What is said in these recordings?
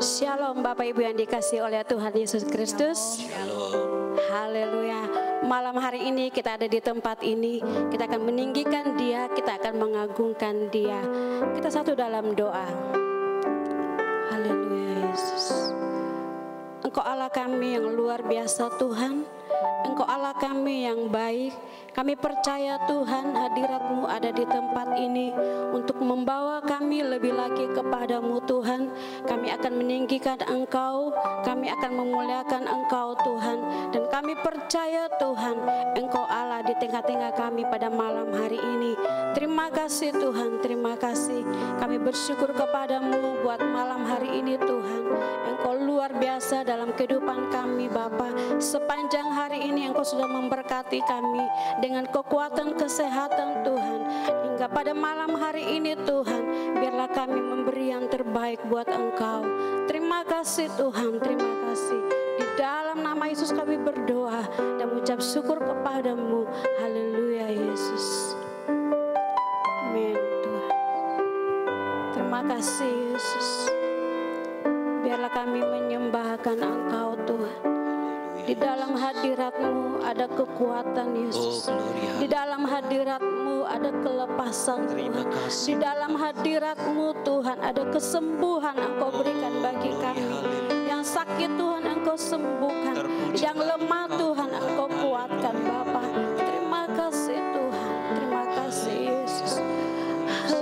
Shalom Bapak Ibu yang dikasihi oleh Tuhan Yesus Kristus. Haleluya. Malam hari ini kita ada di tempat ini, kita akan meninggikan Dia, kita akan mengagungkan Dia. Kita satu dalam doa. Haleluya Yesus. Engkau Allah kami yang luar biasa Tuhan. Engkau Allah kami yang baik. Kami percaya Tuhan hadirat-Mu ada di tempat ini untuk membawa kami lebih lagi kepadamu Tuhan. Kami akan meninggikan Engkau, kami akan memuliakan Engkau Tuhan. Dan kami percaya Tuhan Engkau Allah di tengah-tengah kami pada malam hari ini. Terima kasih Tuhan, terima kasih. Kami bersyukur kepadamu buat malam hari ini Tuhan. Engkau luar biasa dalam kehidupan kami Bapa. Sepanjang hari ini Engkau sudah memberkati kami dengan kekuatan kesehatan Tuhan. Hingga pada malam hari ini Tuhan, biarlah kami memberi yang terbaik buat Engkau. Terima kasih Tuhan, terima kasih. Di dalam nama Yesus kami berdoa dan mengucap syukur kepadamu. Haleluya Yesus. Amin Tuhan. Terima kasih Yesus. Biarlah kami menyembahkan Engkau Tuhan. Di dalam hadirat-Mu ada kekuatan Yesus. Di dalam hadirat-Mu ada kelepasan Tuhan. Di dalam hadirat-Mu Tuhan ada kesembuhan Engkau berikan bagi kami. Yang sakit Tuhan Engkau sembuhkan. Yang lemah Tuhan Engkau kuatkan Bapa. Terima kasih Tuhan. Terima kasih Yesus. Terima kasih.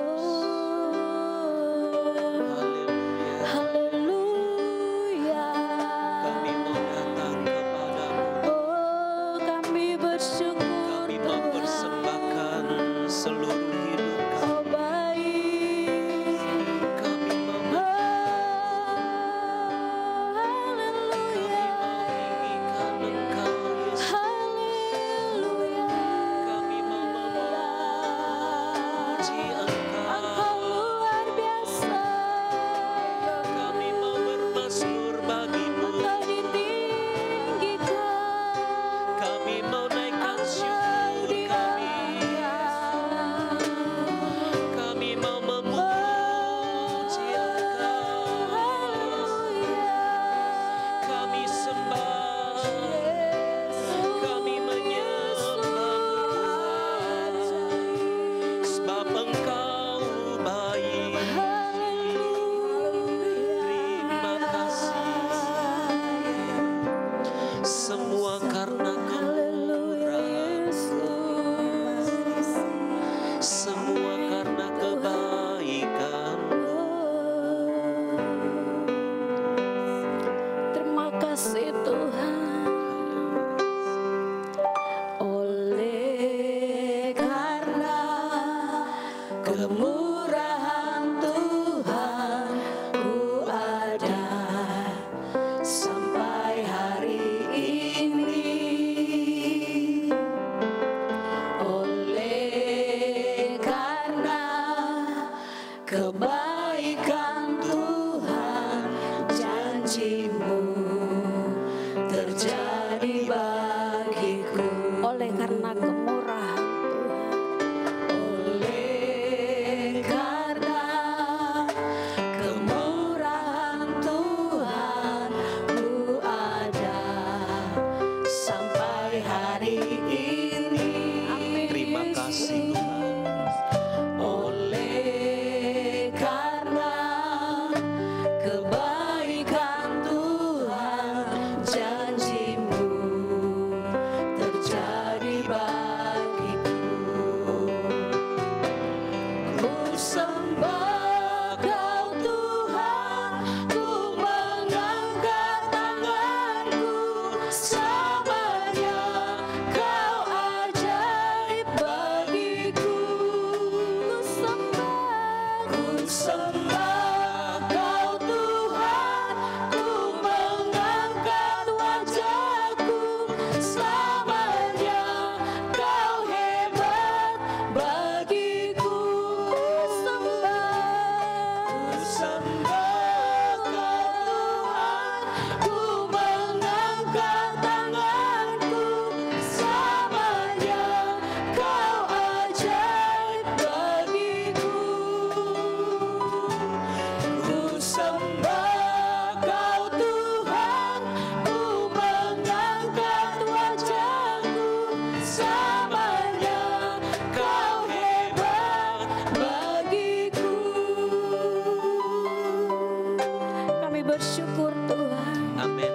bersyukur Tuhan. Amin.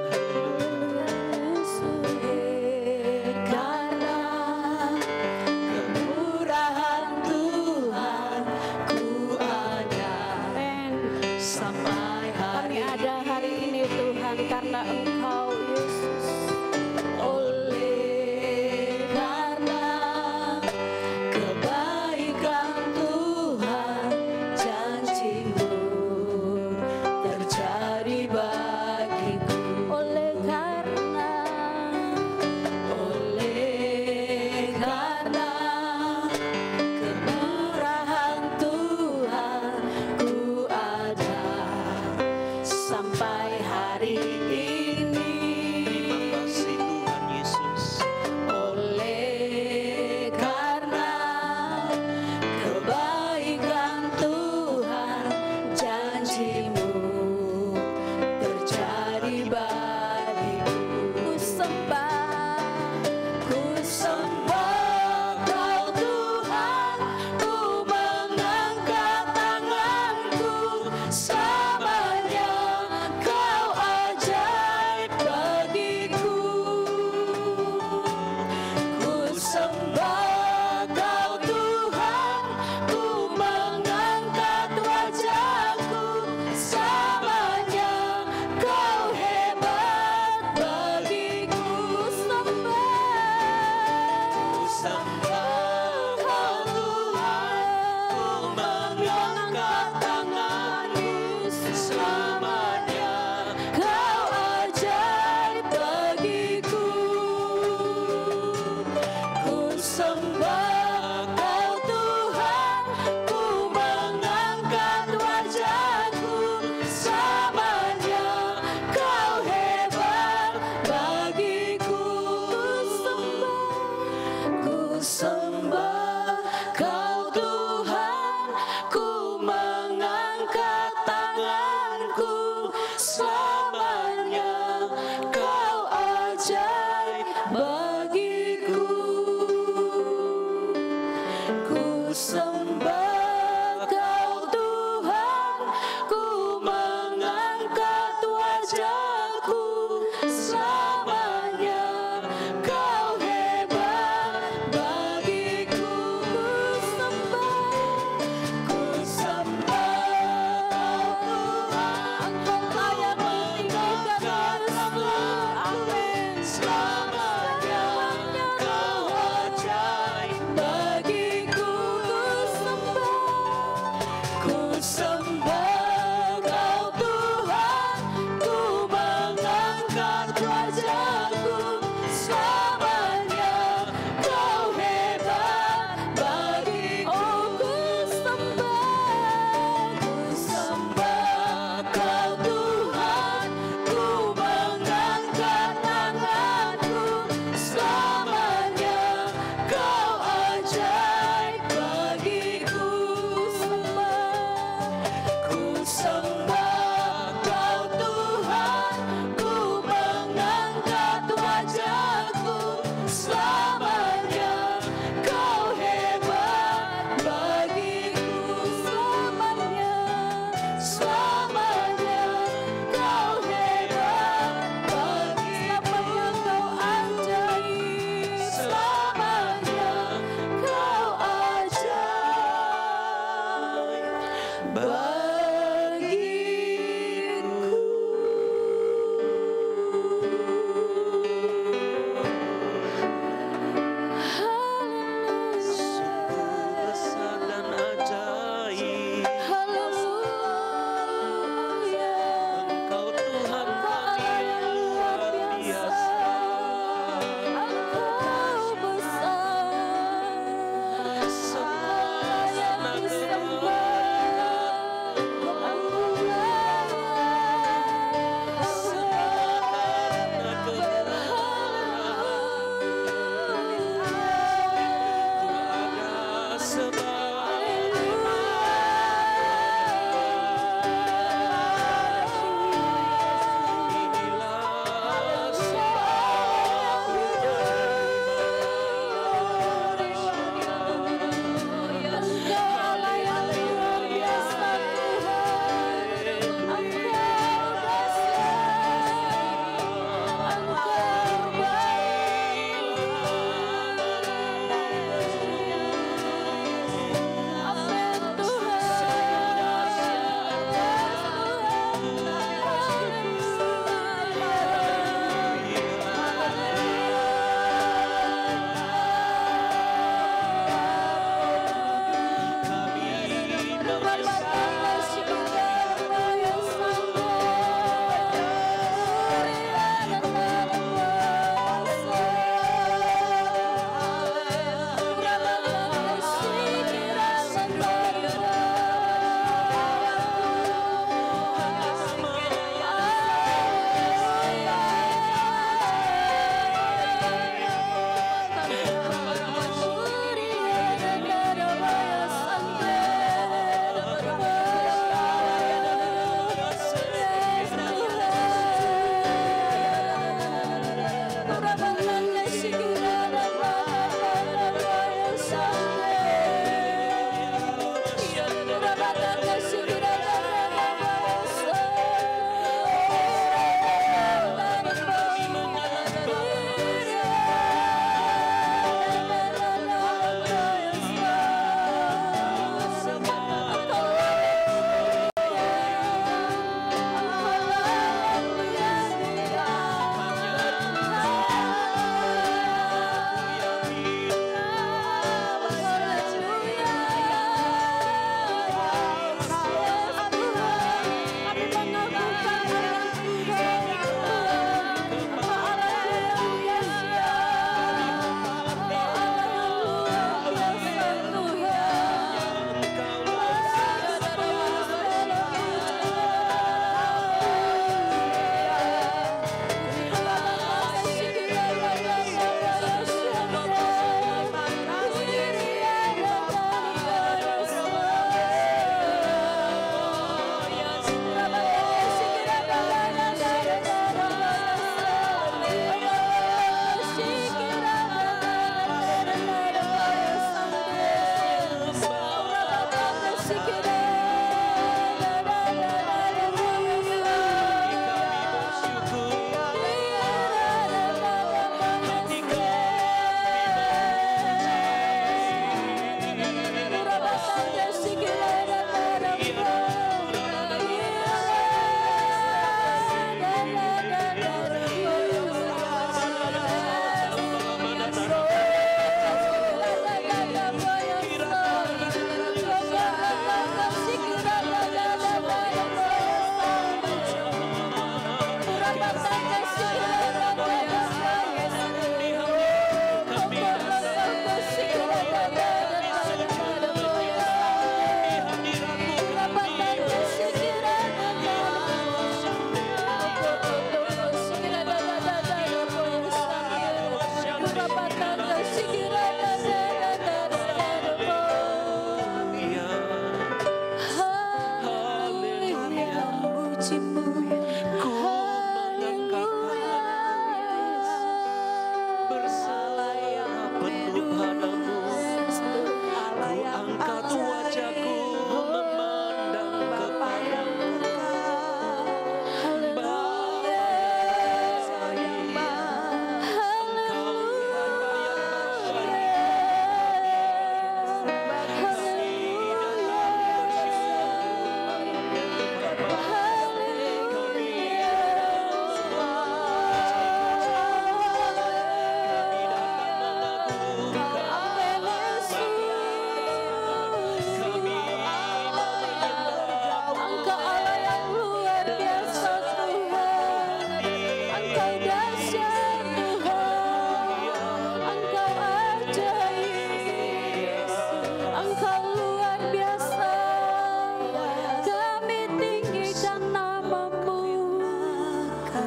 Karena kemurahan Tuhan ku ada. Amin. Sampai Kami ada hari ini Tuhan karena Engkau Yesus. oleh karena kebaikan Tuhan, janji-Mu terjadi bagiku. Oleh karena kemurahan Tuhan ku ada sampai hari ini. Terima kasih Tuhan Yesus. Oleh karena kebaikan Tuhan, janji-Mu terjadi bagiku. ku sembah, Ku sembah Kau Tuhan, ku mengangkat tanganku, selamanya Kau ajaib bagiku. Ku sembah Kau Tuhan, ku mengangkat wajahku, selamanya Kau hebat bagiku. Ku sembah Kau Tuhan, ku mengangkat tanganku, selamanya Kau ajaib bagiku. Ku sembah Kau Tuhan, ku mengangkat wajahku, selamanya Kau hebat bagiku. Ku sembah Kau Tuhan, ku mengangkat tanganku, selamanya Kau ajaib bagiku. Ku sembah Kau Tuhan, ku mengangkat wajahku, selamanya Kau hebat bagiku. Ku sembah Kau Tuhan, Engkau layak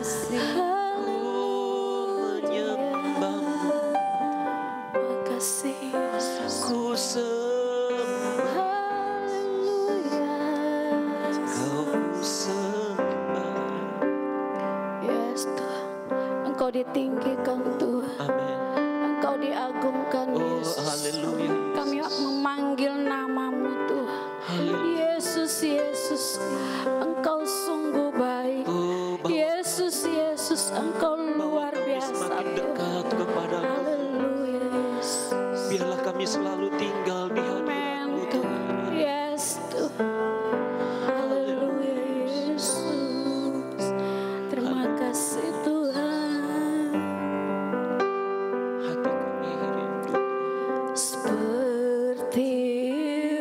kasih. menyembahmu, Makasih Yesus. ku sembah, Haleluya. kau sembah. Yes Tuhan, Engkau ditinggikan Tuhan, Amin. Engkau diagungkan Oh, Yesus. haleluya. Kami memanggil namamu Tuhan. Haleluya. Yesus, Yesus, Engkau sungguh baik. Oh, bawa Yesus, Yesus, Engkau luar kami biasa semakin Tuhan. dekat kepadamu. Haleluya Yesus. Biarlah kami selalu tinggal di hadiratmu Amen Tuhan. Tuhan. Yes Tuhan. Haleluya Yesus. Terima kasih Tuhan. Hati kami rindu. Seperti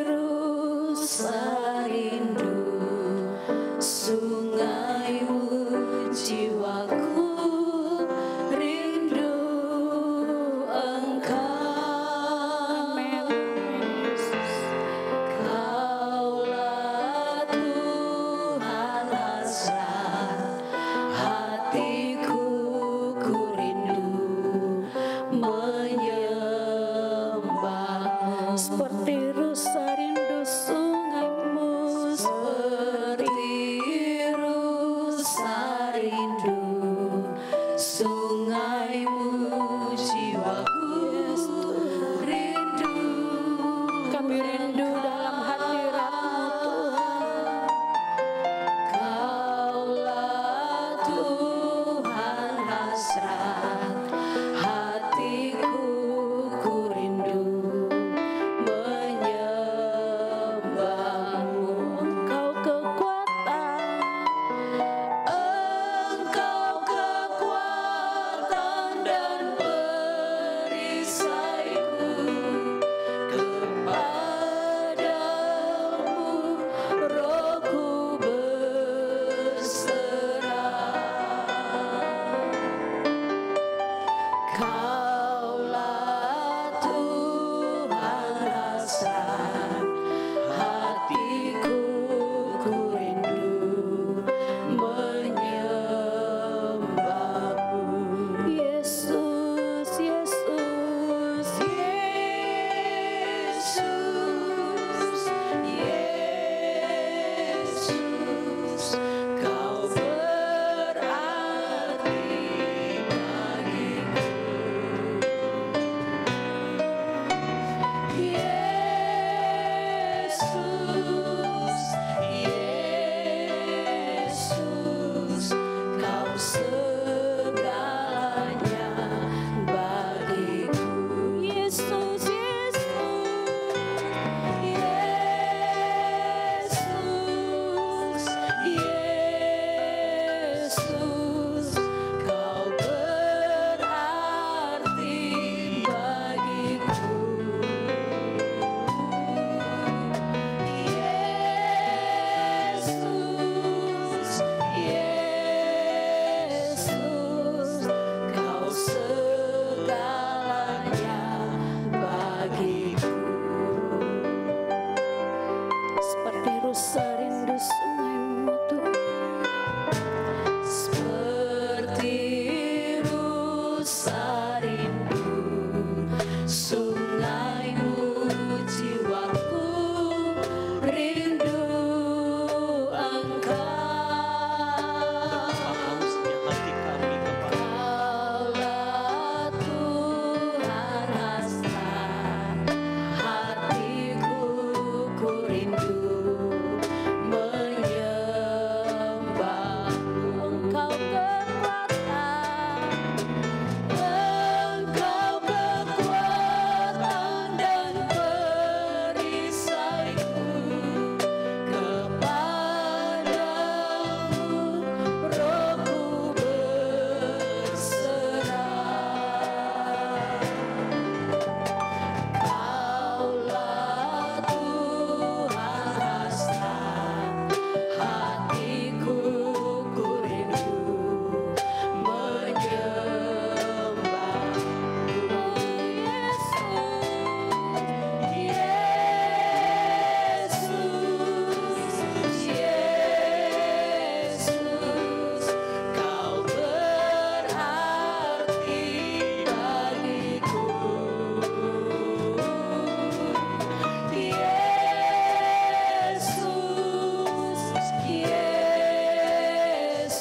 rusa rindu sungaimu jiwaku,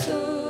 Kau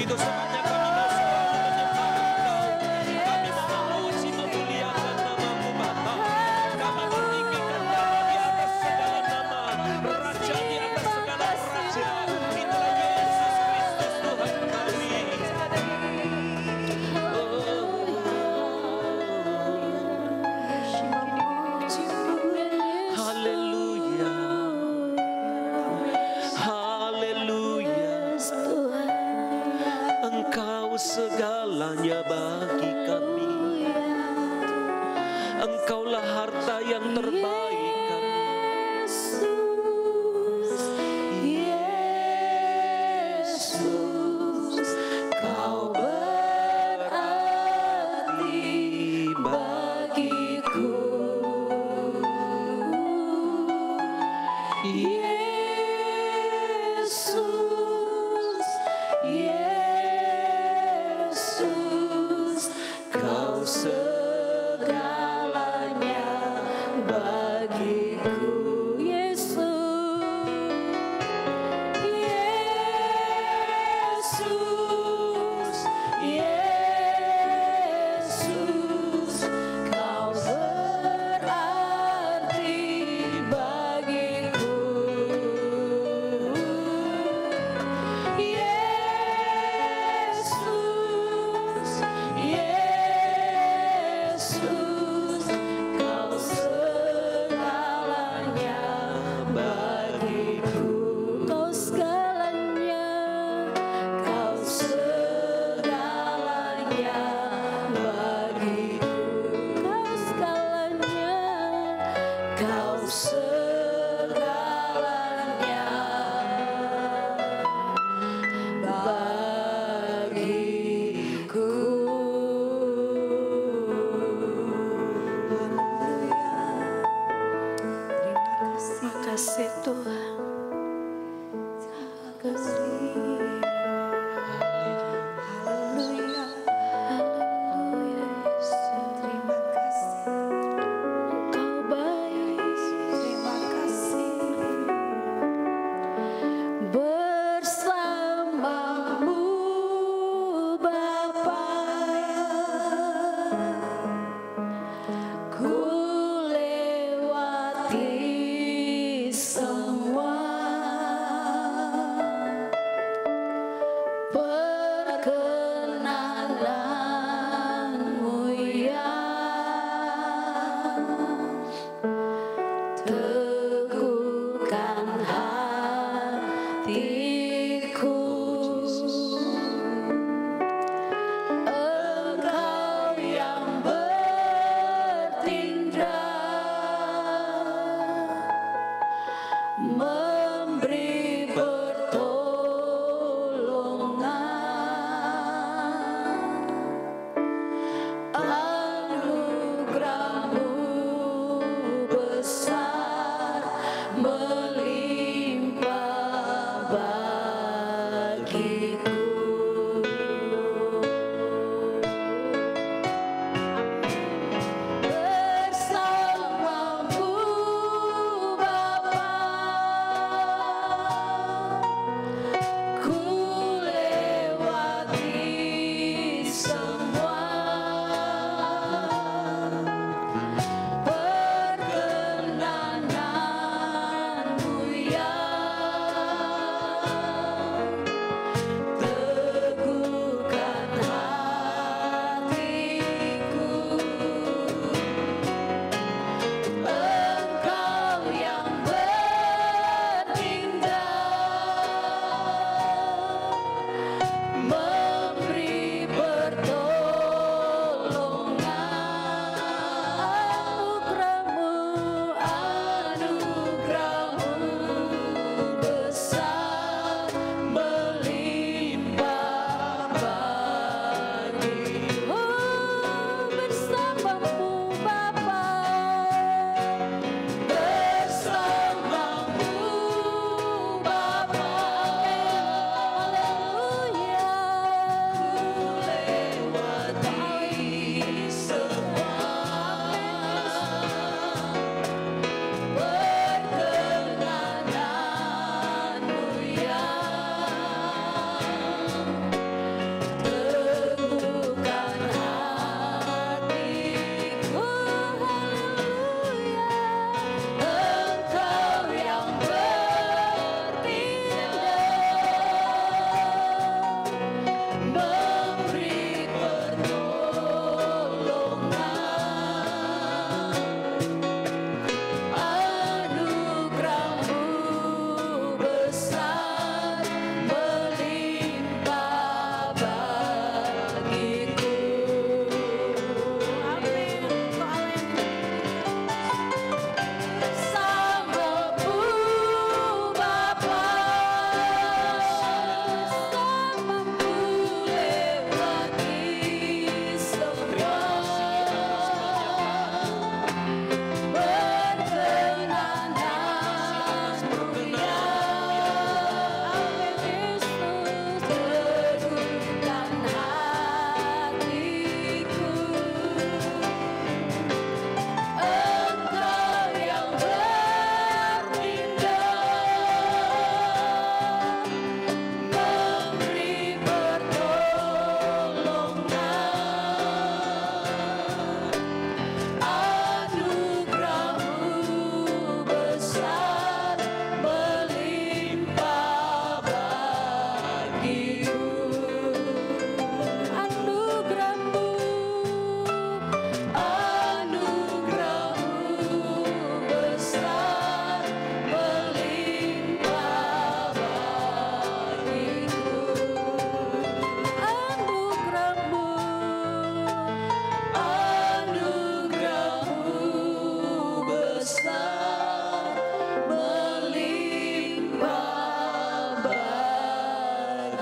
itu sebabnya kami mau selalu menyembah Engkau. Kami mau memuji memuliakan nama-Mu Bapa. Kami meninggikan nama di atas segala nama, Raja di atas segala raja. Itulah Yesus Kristus Tuhan kami. Haleluya. Haleluya. Engkau segalanya bagi kami. Engkaulah harta yang terbaik kami. Yesus, Kau berarti bagiku. Yesus, Yesus, Kau segalanya bagiku.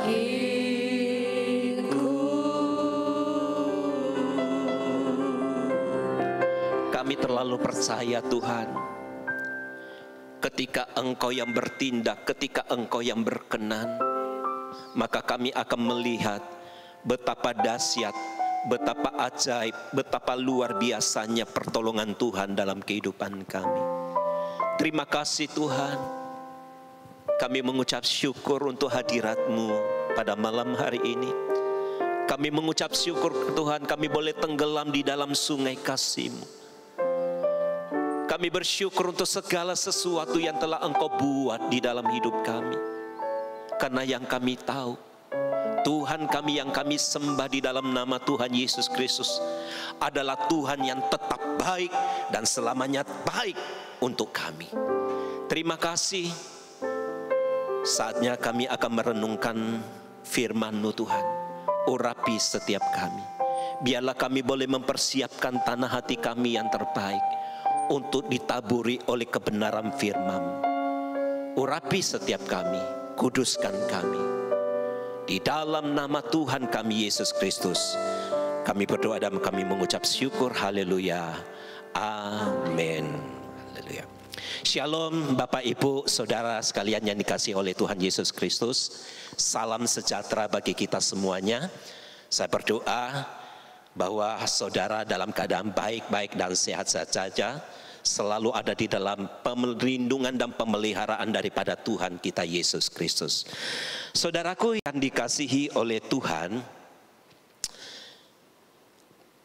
Kami terlalu percaya Tuhan, ketika Engkau yang bertindak, ketika Engkau yang berkenan, maka kami akan melihat betapa dahsyat, betapa ajaib, betapa luar biasanya pertolongan Tuhan dalam kehidupan kami. Terima kasih Tuhan. Kami mengucap syukur untuk hadirat-Mu pada malam hari ini. Kami mengucap syukur Tuhan, kami boleh tenggelam di dalam sungai kasih-Mu. Kami bersyukur untuk segala sesuatu yang telah Engkau buat di dalam hidup kami. Karena yang kami tahu, Tuhan kami yang kami sembah di dalam nama Tuhan Yesus Kristus adalah Tuhan yang tetap baik dan selamanya baik untuk kami. Terima kasih. Saatnya kami akan merenungkan firman-Mu Tuhan. Urapi setiap kami. Biarlah kami boleh mempersiapkan tanah hati kami yang terbaik untuk ditaburi oleh kebenaran firman-Mu. Urapi setiap kami, kuduskan kami. Di dalam nama Tuhan kami Yesus Kristus, kami berdoa dan kami mengucap syukur. Haleluya. Amin. Haleluya. Shalom Bapak Ibu Saudara sekalian yang dikasihi oleh Tuhan Yesus Kristus. Salam sejahtera bagi kita semuanya. Saya berdoa bahwa saudara dalam keadaan baik-baik dan sehat-sehat saja, selalu ada di dalam perlindungan dan pemeliharaan daripada Tuhan kita Yesus Kristus. Saudaraku yang dikasihi oleh Tuhan,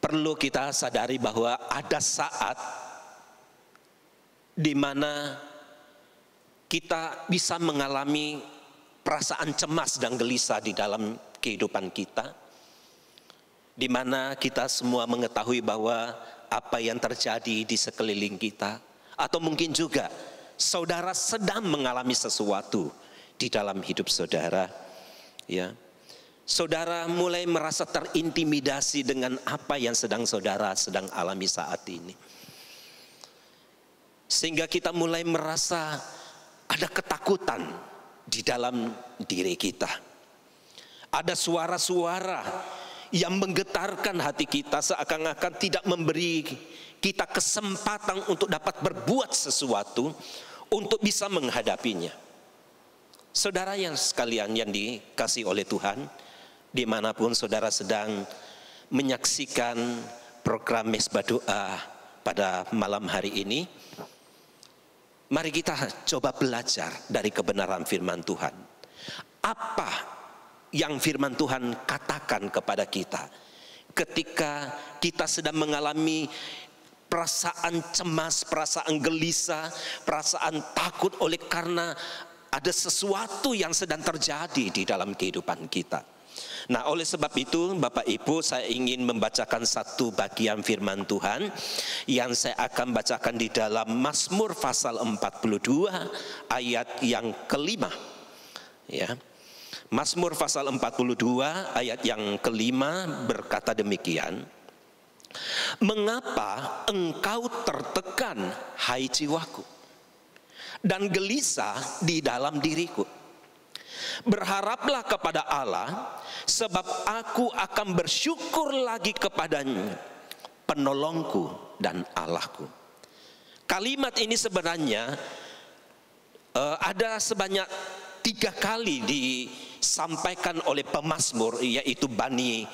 perlu kita sadari bahwa ada saat di mana kita bisa mengalami perasaan cemas dan gelisah di dalam kehidupan kita, di mana kita semua mengetahui bahwa apa yang terjadi di sekeliling kita, atau mungkin juga saudara sedang mengalami sesuatu di dalam hidup saudara, ya. Saudara mulai merasa terintimidasi dengan apa yang saudara sedang alami saat ini, sehingga kita mulai merasa ada ketakutan di dalam diri kita. Ada suara-suara yang menggetarkan hati kita, seakan-akan tidak memberi kita kesempatan untuk dapat berbuat sesuatu untuk bisa menghadapinya. Saudara yang sekalian yang dikasihi oleh Tuhan, dimanapun saudara sedang menyaksikan program Mesbah Doa pada malam hari ini, mari kita coba belajar dari kebenaran firman Tuhan. Apa yang firman Tuhan katakan kepada kita ketika kita sedang mengalami perasaan cemas, perasaan gelisah, perasaan takut oleh karena ada sesuatu yang sedang terjadi di dalam kehidupan kita. Nah, oleh sebab itu Bapak Ibu, saya ingin membacakan satu bagian firman Tuhan yang saya akan bacakan di dalam Mazmur pasal 42 ayat yang kelima, ya. Mazmur pasal 42 ayat yang kelima berkata demikian. Mengapa engkau tertekan, hai jiwaku, dan gelisah di dalam diriku? Berharaplah kepada Allah, sebab aku akan bersyukur lagi kepadanya, penolongku dan Allahku. Kalimat ini sebenarnya ada sebanyak 3 kali disampaikan oleh pemazmur, yaitu Bani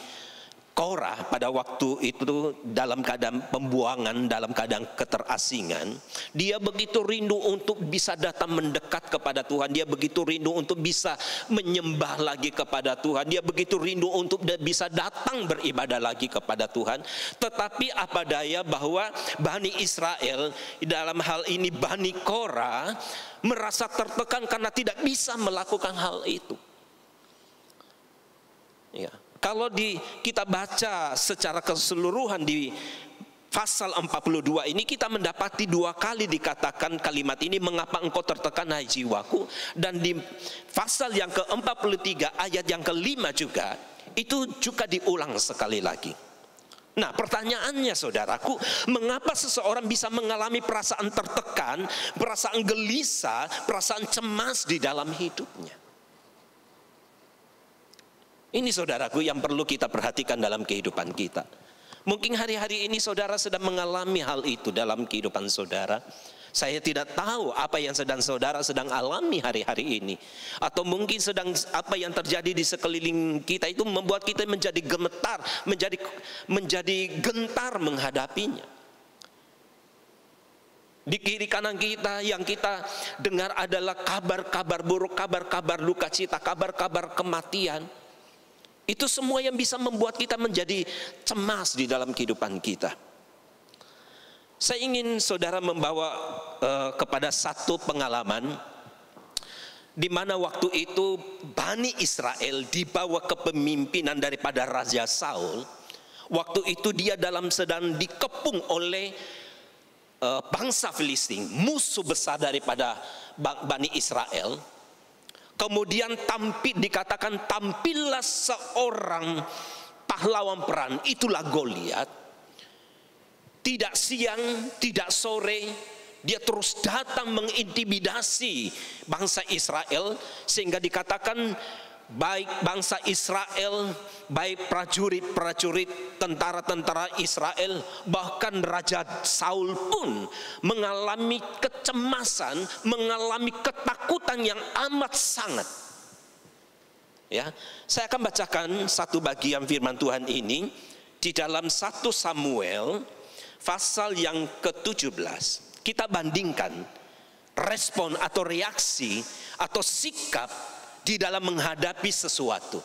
Korah pada waktu itu dalam keadaan pembuangan, dalam keadaan keterasingan. Dia begitu rindu untuk bisa datang mendekat kepada Tuhan. Dia begitu rindu untuk bisa menyembah lagi kepada Tuhan. Dia begitu rindu untuk bisa datang beribadah lagi kepada Tuhan. Tetapi apa daya bahwa Bani Israel, dalam hal ini Bani Korah, merasa tertekan karena tidak bisa melakukan hal itu. Ya. Kalau kita baca secara keseluruhan di pasal 42 ini, kita mendapati 2 kali dikatakan kalimat ini, mengapa engkau tertekan hai jiwaku. Dan di pasal yang ke-43 ayat yang kelima juga, itu juga diulang sekali lagi. Nah, pertanyaannya saudaraku, mengapa seseorang bisa mengalami perasaan tertekan, perasaan gelisah, perasaan cemas di dalam hidupnya? Ini saudaraku yang perlu kita perhatikan dalam kehidupan kita. Mungkin hari-hari ini saudara sedang mengalami hal itu dalam kehidupan saudara. Saya tidak tahu apa yang saudara sedang alami hari-hari ini. Atau mungkin sedang apa yang terjadi di sekeliling kita itu membuat kita menjadi gemetar, menjadi gentar menghadapinya. Di kiri kanan kita yang kita dengar adalah kabar-kabar buruk, kabar-kabar duka cita, kabar-kabar kematian. Itu semua yang bisa membuat kita menjadi cemas di dalam kehidupan kita. Saya ingin saudara membawa kepada satu pengalaman di mana waktu itu Bani Israel dibawa kepemimpinan daripada Raja Saul. Waktu itu dia sedang dikepung oleh bangsa Filistin, musuh besar daripada Bani Israel. Kemudian dikatakan tampillah seorang pahlawan perang, itulah Goliat. Tidak siang, tidak sore, dia terus datang mengintimidasi bangsa Israel, sehingga dikatakan baik bangsa Israel, baik prajurit-prajurit, tentara-tentara Israel, bahkan Raja Saul pun mengalami kecemasan, mengalami ketakutan yang amat sangat. Ya, saya akan bacakan satu bagian firman Tuhan ini di dalam 1 Samuel pasal yang ke-17. Kita bandingkan respon atau reaksi atau sikap di dalam menghadapi sesuatu.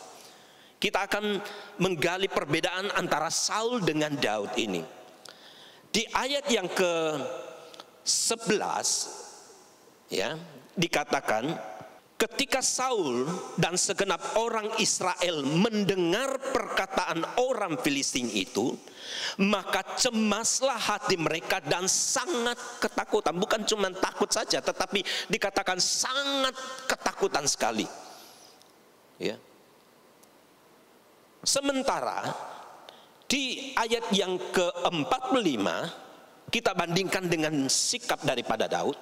Kita akan menggali perbedaan antara Saul dengan Daud ini. Di ayat yang ke-11 ya, dikatakan ketika Saul dan segenap orang Israel mendengar perkataan orang Filistin itu, maka cemaslah hati mereka dan sangat ketakutan. Bukan cuma takut saja, tetapi dikatakan sangat ketakutan sekali. Ya. Sementara di ayat yang ke-45 kita bandingkan dengan sikap daripada Daud.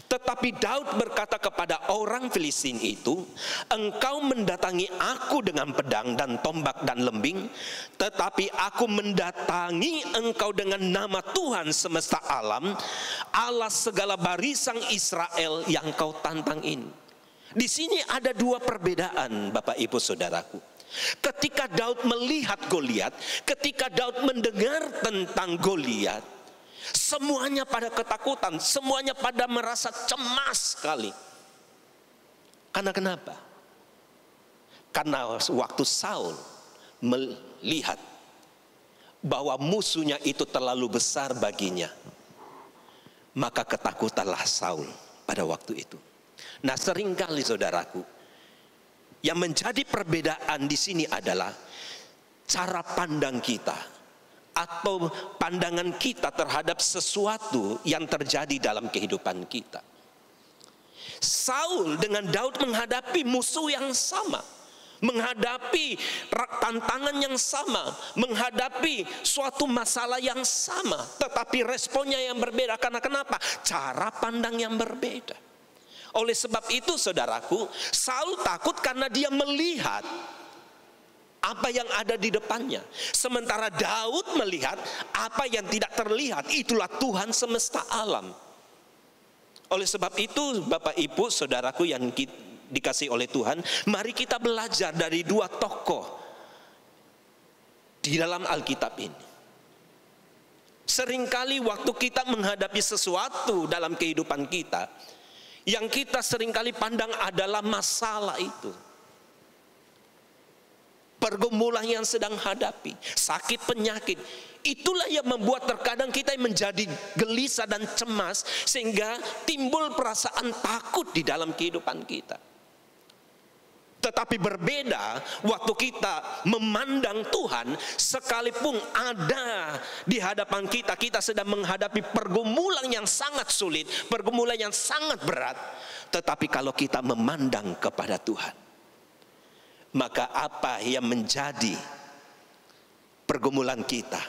Tetapi Daud berkata kepada orang Filistin itu, engkau mendatangi aku dengan pedang dan tombak dan lembing, tetapi aku mendatangi engkau dengan nama Tuhan semesta alam, Allah segala barisan Israel yang kau tantang ini. Di sini ada dua perbedaan Bapak Ibu Saudaraku. Ketika Daud melihat Goliat, ketika Daud mendengar tentang Goliat, semuanya pada ketakutan, semuanya pada merasa cemas sekali. Karena kenapa? Karena waktu Saul melihat bahwa musuhnya itu terlalu besar baginya, maka ketakutanlah Saul pada waktu itu. Nah, seringkali saudaraku, yang menjadi perbedaan di sini adalah cara pandang kita atau pandangan kita terhadap sesuatu yang terjadi dalam kehidupan kita. Saul dengan Daud menghadapi musuh yang sama, menghadapi tantangan yang sama, menghadapi suatu masalah yang sama, tetapi responnya yang berbeda. Karena kenapa? Cara pandang yang berbeda. Oleh sebab itu saudaraku, Saul takut karena dia melihat apa yang ada di depannya. Sementara Daud melihat apa yang tidak terlihat, itulah Tuhan semesta alam. Oleh sebab itu Bapak Ibu Saudaraku yang dikasih oleh Tuhan, mari kita belajar dari dua tokoh di dalam Alkitab ini. Seringkali waktu kita menghadapi sesuatu dalam kehidupan kita, yang kita seringkali pandang adalah masalah itu, pergumulan yang sedang hadapi, sakit penyakit, itulah yang membuat terkadang kita menjadi gelisah dan cemas, sehingga timbul perasaan takut di dalam kehidupan kita. Tetapi berbeda waktu kita memandang Tuhan, sekalipun ada di hadapan kita, kita sedang menghadapi pergumulan yang sangat sulit, pergumulan yang sangat berat, tetapi kalau kita memandang kepada Tuhan, maka apa yang menjadi pergumulan kita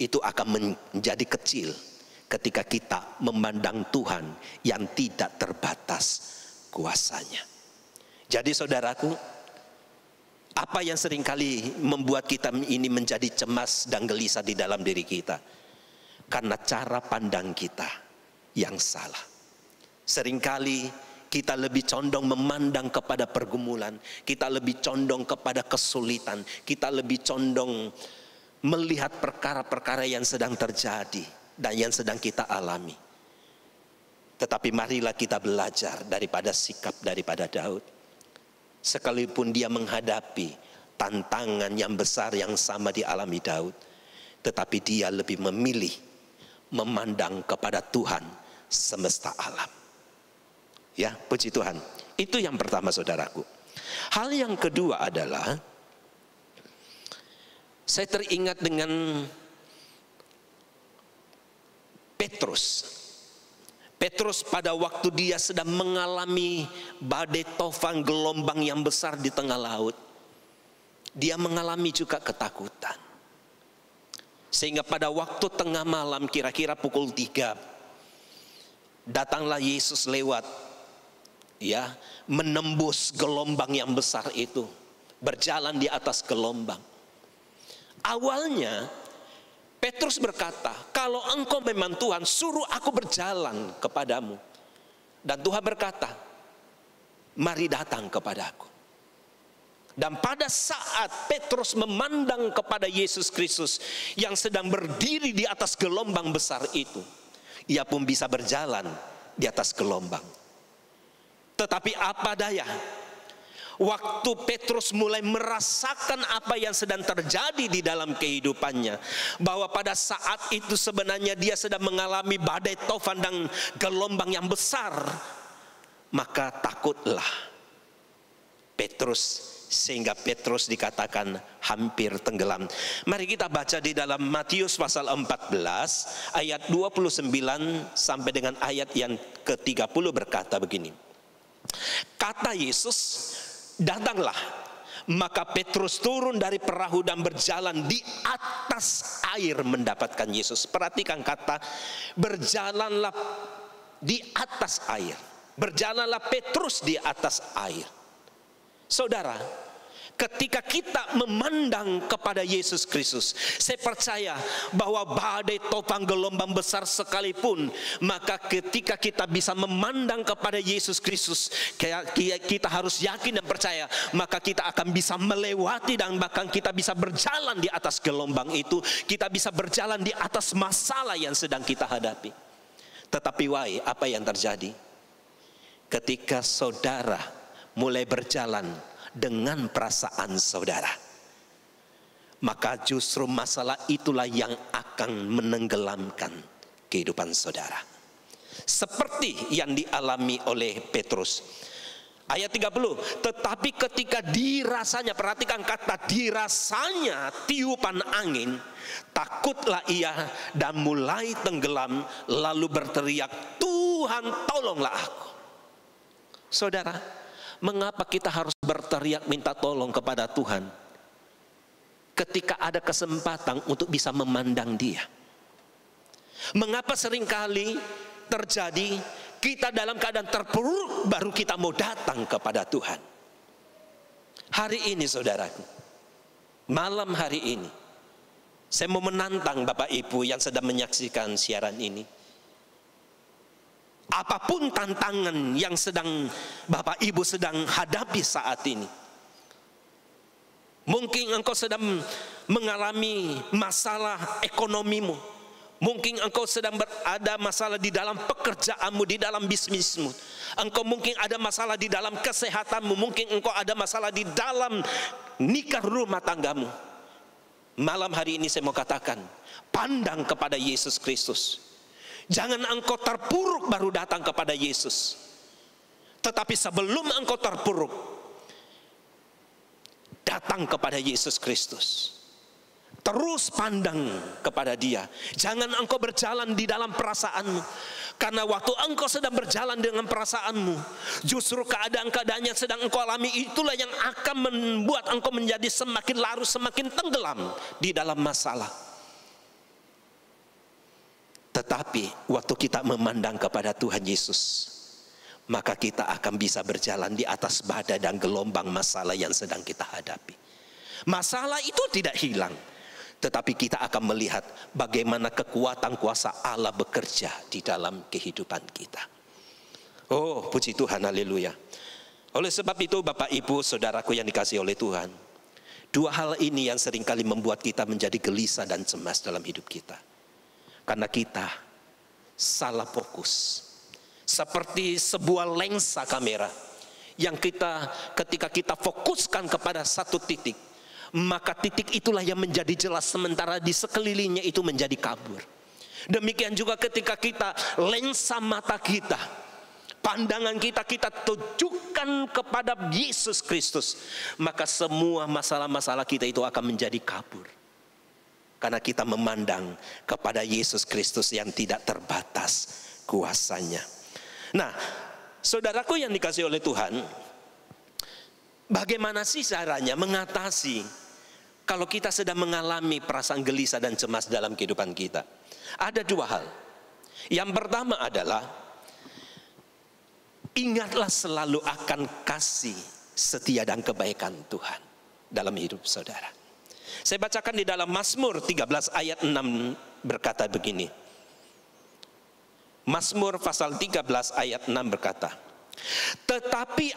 itu akan menjadi kecil ketika kita memandang Tuhan yang tidak terbatas kuasanya. Jadi saudaraku, Apa yang seringkali membuat kita ini menjadi cemas dan gelisah di dalam diri kita? Karena cara pandang kita yang salah. Seringkali kita lebih condong memandang kepada pergumulan, kita lebih condong kepada kesulitan, kita lebih condong melihat perkara-perkara yang sedang terjadi dan yang sedang kita alami. Tetapi marilah kita belajar daripada sikap daripada Daud. Sekalipun dia menghadapi tantangan yang besar yang sama dialami Daud, tetapi dia lebih memilih memandang kepada Tuhan semesta alam. Ya, puji Tuhan. Itu yang pertama, saudaraku. Hal yang kedua adalah, saya teringat dengan Petrus. Petrus pada waktu dia sedang mengalami badai tofan, gelombang yang besar di tengah laut, dia mengalami juga ketakutan. Sehingga pada waktu tengah malam, kira-kira pukul 3, datanglah Yesus lewat, ya, menembus gelombang yang besar itu, berjalan di atas gelombang. Awalnya Petrus berkata, kalau engkau memang Tuhan, suruh aku berjalan kepadamu. Dan Tuhan berkata, mari datang kepadaku. Dan pada saat Petrus memandang kepada Yesus Kristus yang sedang berdiri di atas gelombang besar itu, ia pun bisa berjalan di atas gelombang. Tetapi apa daya, waktu Petrus mulai merasakan apa yang sedang terjadi di dalam kehidupannya, bahwa pada saat itu sebenarnya dia sedang mengalami badai tofan dan gelombang yang besar, maka takutlah Petrus, sehingga Petrus dikatakan hampir tenggelam. Mari kita baca di dalam Matius pasal 14 ayat 29 sampai dengan ayat yang ke-30 berkata begini. Kata Yesus, datanglah. Maka Petrus turun dari perahu dan berjalan di atas air mendapatkan Yesus. Perhatikan kata berjalanlah di atas air. Berjalanlah Petrus di atas air. Saudara, ketika kita memandang kepada Yesus Kristus, saya percaya bahwa badai topang gelombang besar sekalipun, maka ketika kita bisa memandang kepada Yesus Kristus, kita harus yakin dan percaya, maka kita akan bisa melewati dan bahkan kita bisa berjalan di atas gelombang itu, kita bisa berjalan di atas masalah yang sedang kita hadapi. Tetapi wahai, apa yang terjadi ketika saudara mulai berjalan dengan perasaan saudara, maka justru masalah itulah yang akan menenggelamkan kehidupan saudara, seperti yang dialami oleh Petrus. Ayat 30, tetapi ketika dirasanya, perhatikan kata dirasanya tiupan angin, takutlah ia dan mulai tenggelam, lalu berteriak, Tuhan tolonglah aku. Saudara, mengapa kita harus berteriak minta tolong kepada Tuhan ketika ada kesempatan untuk bisa memandang Dia? Mengapa seringkali terjadi kita dalam keadaan terpuruk baru kita mau datang kepada Tuhan? Hari ini saudaraku, malam hari ini, saya mau menantang Bapak Ibu yang sedang menyaksikan siaran ini. Apapun tantangan yang sedang Bapak Ibu sedang hadapi saat ini, mungkin engkau sedang mengalami masalah ekonomimu, mungkin engkau sedang ada masalah di dalam pekerjaanmu, di dalam bisnismu, engkau mungkin ada masalah di dalam kesehatanmu, mungkin engkau ada masalah di dalam nikah rumah tanggamu. Malam hari ini saya mau katakan, pandang kepada Yesus Kristus. Jangan engkau terpuruk baru datang kepada Yesus, tetapi sebelum engkau terpuruk, datang kepada Yesus Kristus. Terus pandang kepada Dia. Jangan engkau berjalan di dalam perasaanmu, karena waktu engkau sedang berjalan dengan perasaanmu, justru keadaan-keadaan yang sedang engkau alami itulah yang akan membuat engkau menjadi semakin larut, semakin tenggelam di dalam masalah. Tetapi waktu kita memandang kepada Tuhan Yesus, maka kita akan bisa berjalan di atas badai dan gelombang masalah yang sedang kita hadapi. Masalah itu tidak hilang, tetapi kita akan melihat bagaimana kekuatan kuasa Allah bekerja di dalam kehidupan kita. Oh, puji Tuhan, haleluya. Oleh sebab itu Bapak Ibu saudaraku yang dikasihi oleh Tuhan, dua hal ini yang seringkali membuat kita menjadi gelisah dan cemas dalam hidup kita. Karena kita salah fokus. Seperti sebuah lensa kamera yang ketika kita fokuskan kepada satu titik, maka titik itulah yang menjadi jelas, sementara di sekelilingnya itu menjadi kabur. Demikian juga ketika kita lensa mata kita, pandangan kita tujukan kepada Yesus Kristus, maka semua masalah-masalah kita itu akan menjadi kabur. Karena kita memandang kepada Yesus Kristus yang tidak terbatas kuasanya. Nah, saudaraku yang dikasihi oleh Tuhan, bagaimana sih caranya mengatasi kalau kita sedang mengalami perasaan gelisah dan cemas dalam kehidupan kita? Ada dua hal. Yang pertama adalah ingatlah selalu akan kasih setia dan kebaikan Tuhan dalam hidup saudara. Saya bacakan di dalam Mazmur 13 ayat 6 berkata begini. Mazmur pasal 13 ayat 6 berkata, Tetapi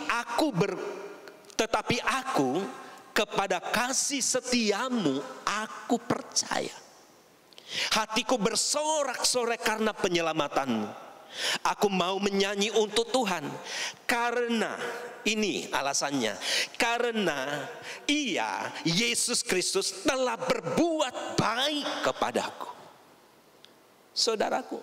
aku kepada kasih setiamu aku percaya. Hatiku bersorak-sorai karena penyelamatanmu. Aku mau menyanyi untuk Tuhan. Karena ini alasannya, karena Ia, Yesus Kristus, telah berbuat baik kepadaku. Saudaraku,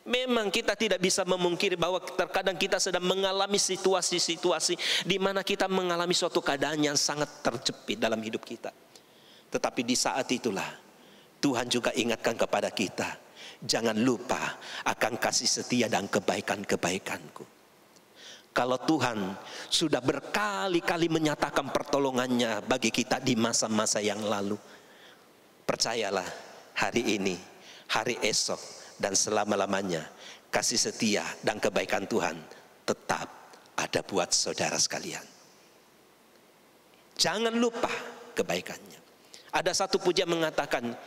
memang kita tidak bisa memungkiri bahwa terkadang kita sedang mengalami situasi-situasi di mana kita mengalami suatu keadaan yang sangat terjepit dalam hidup kita. Tetapi di saat itulah Tuhan juga ingatkan kepada kita, jangan lupa akan kasih setia dan kebaikan-kebaikanku. Kalau Tuhan sudah berkali-kali menyatakan pertolongannya bagi kita di masa-masa yang lalu, percayalah hari ini, hari esok, dan selama-lamanya kasih setia dan kebaikan Tuhan tetap ada buat saudara sekalian. Jangan lupa kebaikannya. Ada satu pujian mengatakan,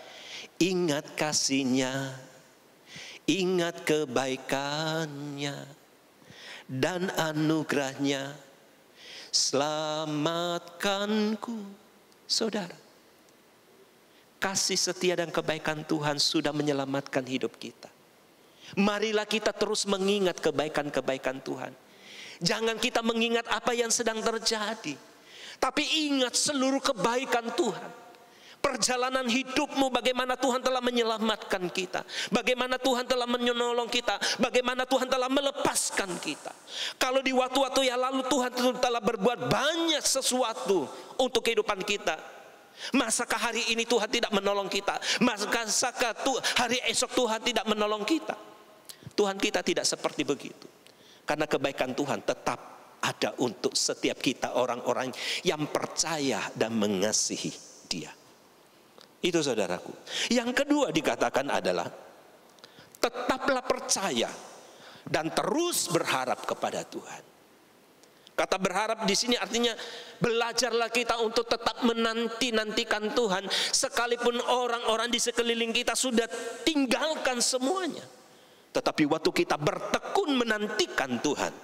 ingat kasihnya, ingat kebaikannya, dan anugerahnya selamatkanku. Saudara, kasih setia dan kebaikan Tuhan sudah menyelamatkan hidup kita. Marilah kita terus mengingat kebaikan-kebaikan Tuhan. Jangan kita mengingat apa yang sedang terjadi, tapi ingat seluruh kebaikan Tuhan. Perjalanan hidupmu, bagaimana Tuhan telah menyelamatkan kita, bagaimana Tuhan telah menolong kita, bagaimana Tuhan telah melepaskan kita. Kalau di waktu-waktu yang lalu Tuhan telah berbuat banyak sesuatu untuk kehidupan kita, masakah hari ini Tuhan tidak menolong kita? Masakah hari esok Tuhan tidak menolong kita? Tuhan kita tidak seperti begitu. Karena kebaikan Tuhan tetap ada untuk setiap kita, orang-orang yang percaya dan mengasihi Dia. Itu saudaraku. Yang kedua dikatakan adalah tetaplah percaya dan terus berharap kepada Tuhan. Kata berharap di sini artinya belajarlah kita untuk tetap menanti-nantikan Tuhan, sekalipun orang-orang di sekeliling kita sudah tinggalkan semuanya. Tetapi waktu kita bertekun menantikan Tuhan,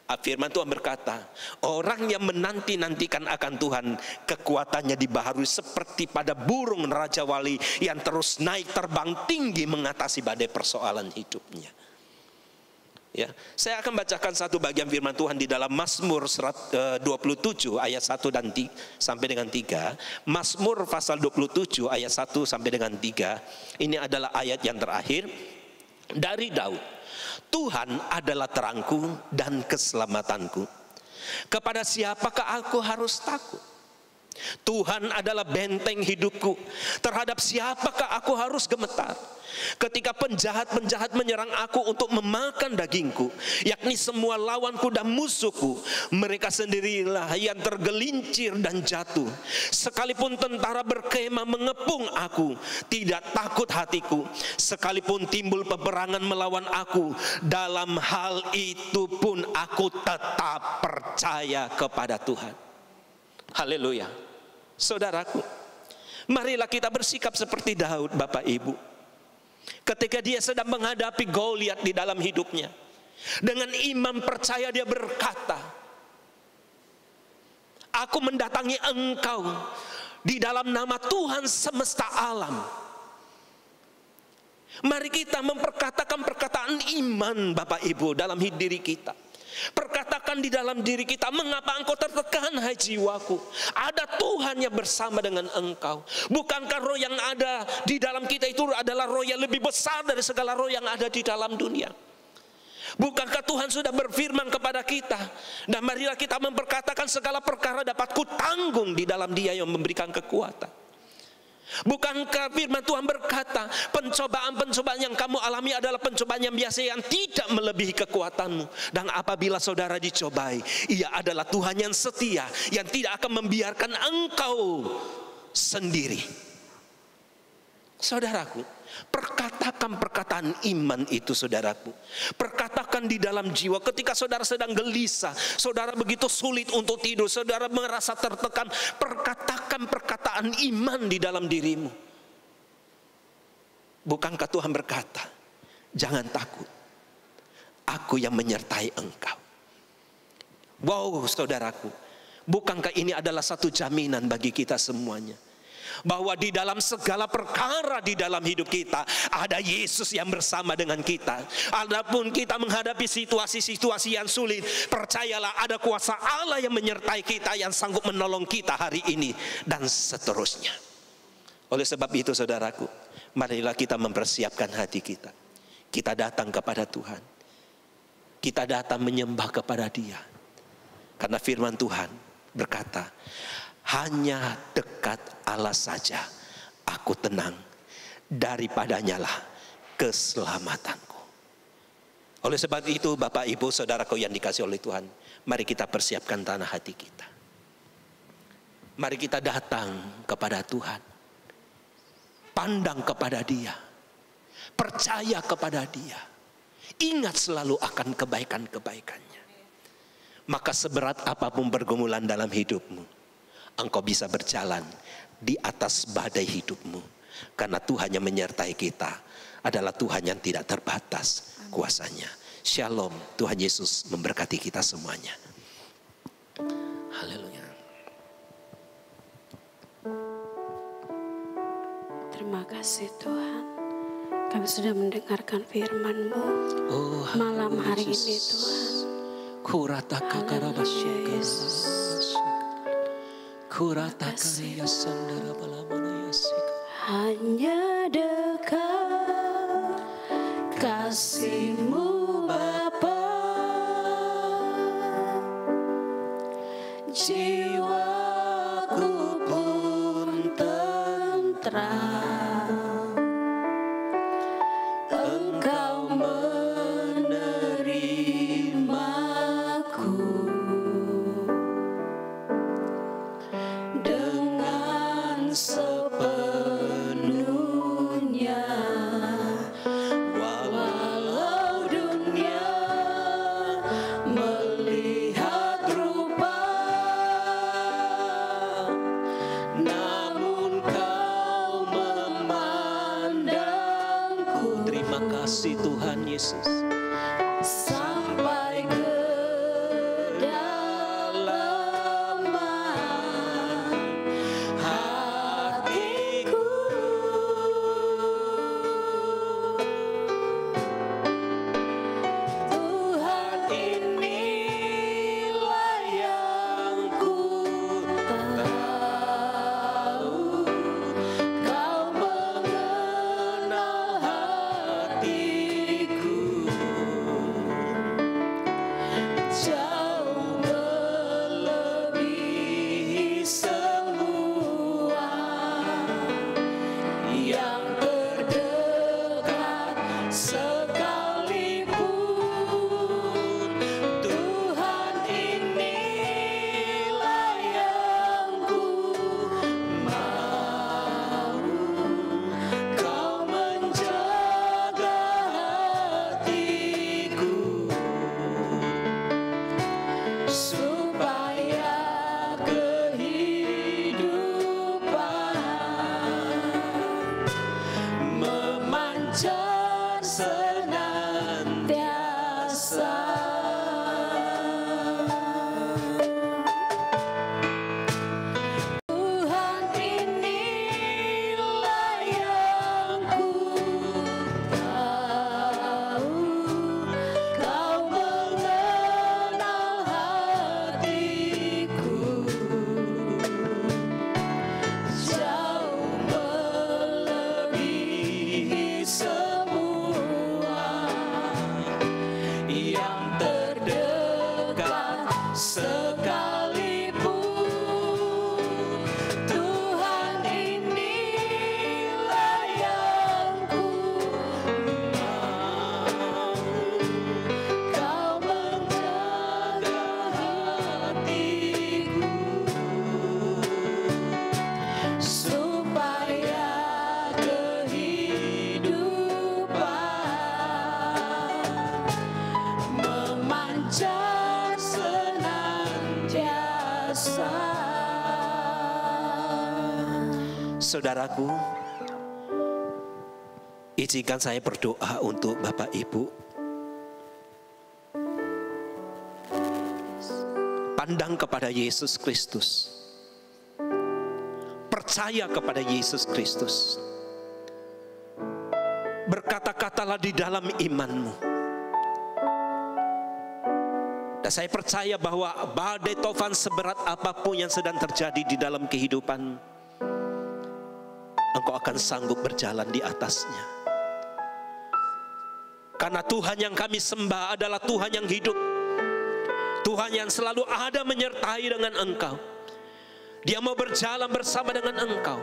firman Tuhan berkata, orang yang menanti-nantikan akan Tuhan, kekuatannya dibaharui seperti pada burung Raja Wali yang terus naik terbang tinggi mengatasi badai persoalan hidupnya. Ya, saya akan bacakan satu bagian firman Tuhan di dalam Mazmur 27 ayat 1 dan sampai dengan 3. Mazmur pasal 27 ayat 1 sampai dengan 3. Ini adalah ayat yang terakhir dari Daud. Tuhan adalah terangku dan keselamatanku. Kepada siapakah aku harus takut? Tuhan adalah benteng hidupku. Terhadap siapakah aku harus gemetar? Ketika penjahat-penjahat menyerang aku untuk memakan dagingku, yakni semua lawanku dan musuhku, mereka sendirilah yang tergelincir dan jatuh. Sekalipun tentara berkemah mengepung aku, tidak takut hatiku. Sekalipun timbul peperangan melawan aku, dalam hal itu pun aku tetap percaya kepada Tuhan. Haleluya. Saudaraku, marilah kita bersikap seperti Daud, Bapak Ibu. Ketika dia sedang menghadapi Goliat di dalam hidupnya, dengan iman percaya dia berkata, aku mendatangi engkau di dalam nama Tuhan semesta alam. Mari kita memperkatakan perkataan iman, Bapak Ibu, dalam diri kita. Perkatakan di dalam diri kita, mengapa engkau tertekan, hai jiwaku? Ada Tuhan yang bersama dengan engkau. Bukankah roh yang ada di dalam kita itu adalah roh yang lebih besar dari segala roh yang ada di dalam dunia? Bukankah Tuhan sudah berfirman kepada kita, dan marilah kita memperkatakan segala perkara dapat kutanggung di dalam Dia yang memberikan kekuatan. Bukankah firman Tuhan berkata, pencobaan-pencobaan yang kamu alami adalah pencobaan yang biasa yang tidak melebihi kekuatanmu. Dan apabila saudara dicobai, Ia adalah Tuhan yang setia, yang tidak akan membiarkan engkau sendiri. Saudaraku, perkatakan perkataan iman itu, saudaraku. Perkatakan di dalam jiwa ketika saudara sedang gelisah, saudara begitu sulit untuk tidur, saudara merasa tertekan, perkatakan perkataan iman di dalam dirimu. Bukankah Tuhan berkata, jangan takut, aku yang menyertai engkau. Wow, saudaraku, bukankah ini adalah satu jaminan bagi kita semuanya, bahwa di dalam segala perkara di dalam hidup kita ada Yesus yang bersama dengan kita. Adapun kita menghadapi situasi-situasi yang sulit, percayalah ada kuasa Allah yang menyertai kita, yang sanggup menolong kita hari ini dan seterusnya. Oleh sebab itu, saudaraku, marilah kita mempersiapkan hati kita. Kita datang kepada Tuhan, kita datang menyembah kepada Dia, karena firman Tuhan berkata, hanya dekat Allah saja aku tenang, daripadanya lah keselamatanku. Oleh sebab itu, Bapak Ibu Saudaraku yang dikasihi oleh Tuhan, mari kita persiapkan tanah hati kita. Mari kita datang kepada Tuhan, pandang kepada Dia, percaya kepada Dia, ingat selalu akan kebaikan-kebaikannya. Maka seberat apapun pergumulan dalam hidupmu, engkau bisa berjalan di atas badai hidupmu, karena Tuhan yang menyertai kita adalah Tuhan yang tidak terbatas kuasanya. Shalom, Tuhan Yesus memberkati kita semuanya. Haleluya. Terima kasih Tuhan, kami sudah mendengarkan firman-Mu malam hari ini Tuhan. Haleluya Yesus. Hanya dekat kasih-Mu Bapa, jiwaku pun tentram. Engkau menerimaku dengan sepenuhnya, walau dunia melihat rupa, namun Kau memandangku. Terima kasih Tuhan Yesus. Sampai kedalaman hatiku, Tuhan inilah yang ku tahu, Kau mengenal hatiku. Saudaraku, izinkan saya berdoa untuk Bapak Ibu. Pandang kepada Yesus Kristus. Percaya kepada Yesus Kristus. Berkata-katalah di dalam imanmu. Dan saya percaya bahwa badai tofan seberat apapun yang sedang terjadi di dalam kehidupan, engkau akan sanggup berjalan di atasnya. Karena Tuhan yang kami sembah adalah Tuhan yang hidup. Tuhan yang selalu ada menyertai dengan engkau. Dia mau berjalan bersama dengan engkau.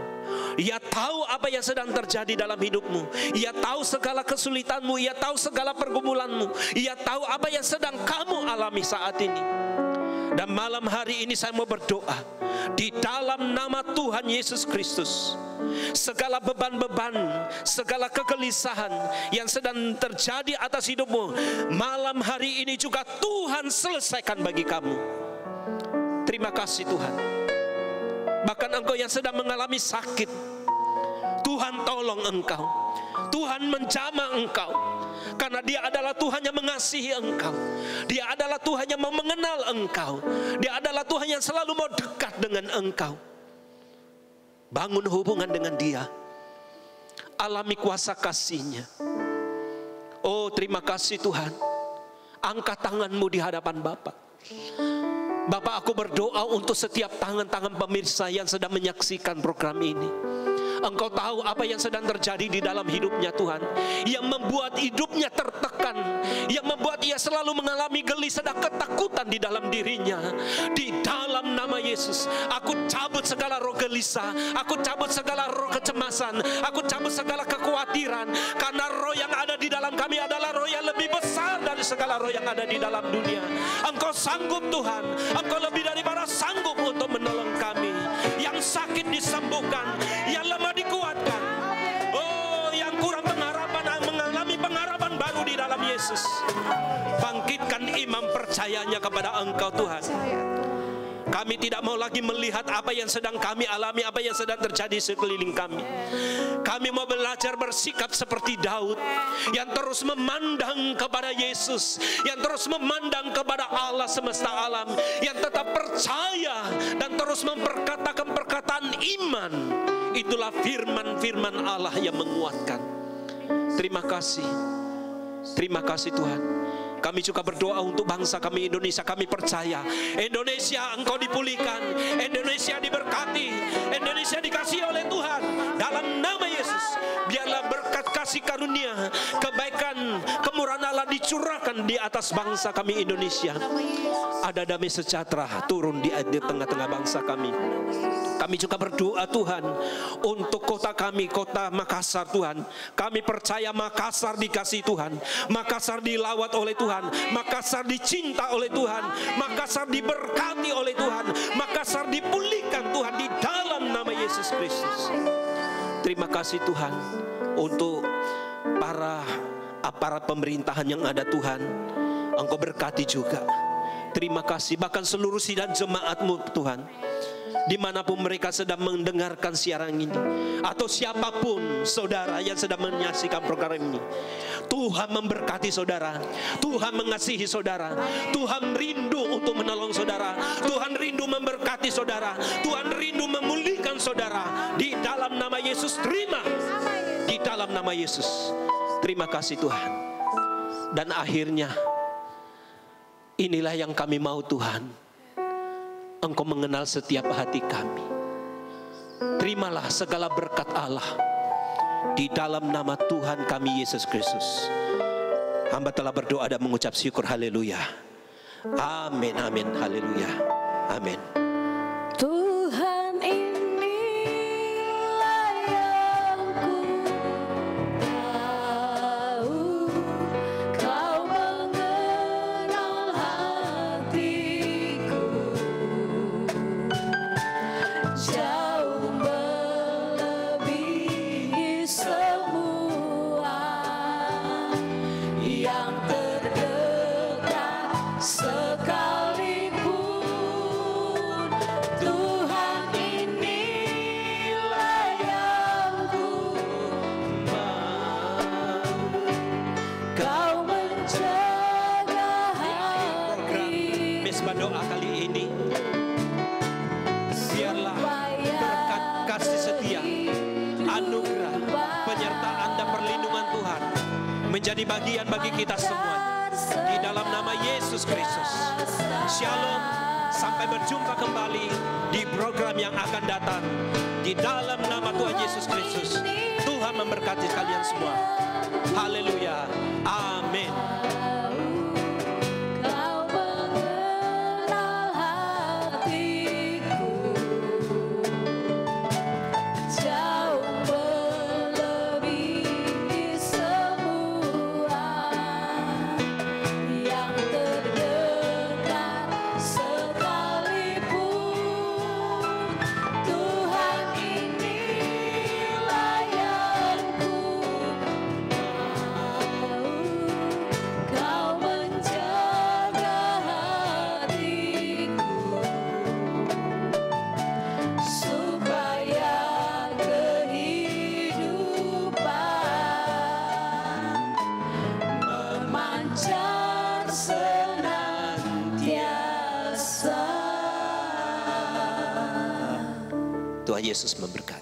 Ia tahu apa yang sedang terjadi dalam hidupmu. Ia tahu segala kesulitanmu. Ia tahu segala pergumulanmu. Ia tahu apa yang sedang kamu alami saat ini. Dan malam hari ini saya mau berdoa di dalam nama Tuhan Yesus Kristus. Segala beban-beban, segala kegelisahan yang sedang terjadi atas hidupmu, malam hari ini juga Tuhan selesaikan bagi kamu. Terima kasih Tuhan. Bahkan engkau yang sedang mengalami sakit, Tuhan tolong engkau. Tuhan menjamah engkau. Karena Dia adalah Tuhan yang mengasihi engkau. Dia adalah Tuhan yang mau mengenal engkau. Dia adalah Tuhan yang selalu mau dekat dengan engkau. Bangun hubungan dengan Dia. Alami kuasa kasih-Nya. Oh, terima kasih Tuhan. Angkat tanganmu di hadapan Bapa. Bapak, aku berdoa untuk setiap tangan-tangan pemirsa yang sedang menyaksikan program ini. Engkau tahu apa yang sedang terjadi di dalam hidupnya Tuhan, yang membuat hidupnya tertekan, yang membuat ia selalu mengalami gelisah dan ketakutan di dalam dirinya. Di dalam nama Yesus, aku cabut segala roh gelisah, aku cabut segala roh kecemasan, aku cabut segala kekhawatiran, karena roh yang ada di dalam kami adalah roh yang lebih besar dari segala roh yang ada di dalam dunia. Engkau sanggup Tuhan, Engkau lebih daripada sanggup untuk menolong kami. Yang sakit disembuhkan, yang lemah dikuatkan. Oh, yang kurang pengharapan mengalami pengharapan baru di dalam Yesus. Bangkitkan iman percayanya kepada Engkau Tuhan. Kami tidak mau lagi melihat apa yang sedang kami alami, apa yang sedang terjadi sekeliling kami. Kami mau belajar bersikap seperti Daud, yang terus memandang kepada Yesus, yang terus memandang kepada Allah semesta alam, yang tetap percaya dan terus memperkatakan perkataan iman. Itulah firman-firman Allah yang menguatkan. Terima kasih. Terima kasih Tuhan. Kami juga berdoa untuk bangsa kami Indonesia. Kami percaya Indonesia Engkau dipulihkan, Indonesia diberkati, Indonesia dikasihi oleh Tuhan. Dalam nama Yesus, biarlah berkat kasih karunia, kebaikan, kemurahan Allah dicurahkan di atas bangsa kami Indonesia. Ada damai sejahtera turun di tengah-tengah bangsa kami. Kami juga berdoa Tuhan untuk kota kami, kota Makassar Tuhan. Kami percaya Makassar dikasihi Tuhan, Makassar dilawat oleh Tuhan, Makassar dicinta oleh Tuhan, Makassar diberkati oleh Tuhan, Makassar dipulihkan Tuhan di dalam nama Yesus Kristus. Terima kasih Tuhan untuk para aparat pemerintahan yang ada Tuhan. Engkau berkati juga. Terima kasih bahkan seluruh sidang jemaat-Mu Tuhan, dimanapun mereka sedang mendengarkan siaran ini, atau siapapun saudara yang sedang menyaksikan program ini. Tuhan memberkati saudara, Tuhan mengasihi saudara, Tuhan rindu untuk menolong saudara, Tuhan rindu memberkati saudara, Tuhan rindu memulihkan saudara. Di dalam nama Yesus, terima. Di dalam nama Yesus, terima kasih Tuhan. Dan akhirnya, inilah yang kami mau Tuhan, Engkau mengenal setiap hati kami. Terimalah segala berkat Allah di dalam nama Tuhan kami Yesus Kristus. Hamba telah berdoa dan mengucap syukur. Haleluya. Amin, amin, haleluya. Amin. Tuhan inilah yang ku tahu, Kau mengenal hatiku, jauh melebihi semua yang terdekat sekalipun. Tuhan menjadi bagian bagi kita semuanya. Di dalam nama Yesus Kristus. Shalom. Sampai berjumpa kembali di program yang akan datang. Di dalam nama Tuhan Yesus Kristus. Tuhan memberkati kalian semua. Haleluya. Amin. Tuhan Yesus memberkati.